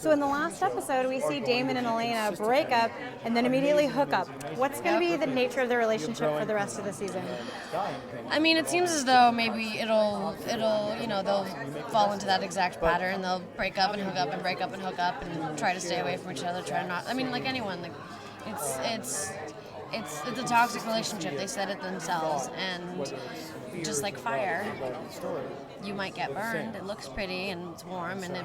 So in the last episode, we see Damon and Elena break up and then immediately hook up. What's going to be the nature of their relationship for the rest of the season? I mean, it seems as though maybe it'll, they'll fall into that exact pattern. They'll break up and hook up and break up and hook up and try to stay away from each other. Try to not. I mean, like anyone, like it's a toxic relationship. They said it themselves, and just like fire, you might get burned. It looks pretty and it's warm, and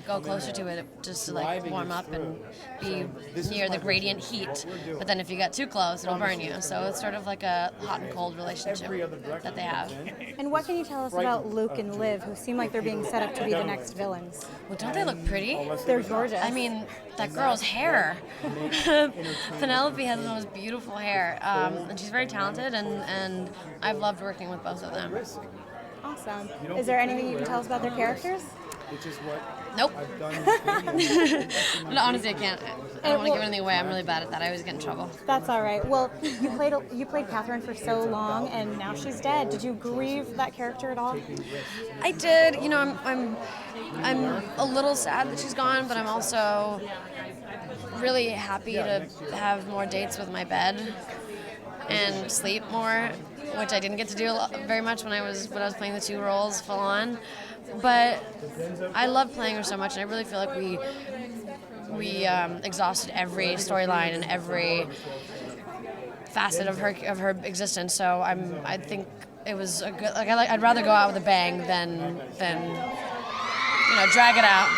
go closer to it just to like warm up and be near the gradient heat. But then if you get too close, it'll burn you. So it's sort of like a hot and cold relationship that they have. And what can you tell us about Luke and Liv, who seem like they're being set up to be the next villains? Well, don't they look pretty? They're gorgeous. I mean, that girl's hair. Penelope has the most beautiful hair, and she's very talented, and I've loved working with both of them. Awesome. Is there anything you can tell us about their characters? Nope. No, honestly, I can't. I don't want to give anything away. I'm really bad at that. I always get in trouble. That's all right. Well, you played Catherine for so long, and now she's dead. Did you grieve that character at all? I did. You know, I'm a little sad that she's gone, but I'm also really happy to have more dates with my bed and sleep more, which I didn't get to do very much when I was playing the two roles full on. But I love playing her so much, and I really feel like we exhausted every storyline and every facet of her existence. So I think it was a good. I'd rather go out with a bang than drag it out.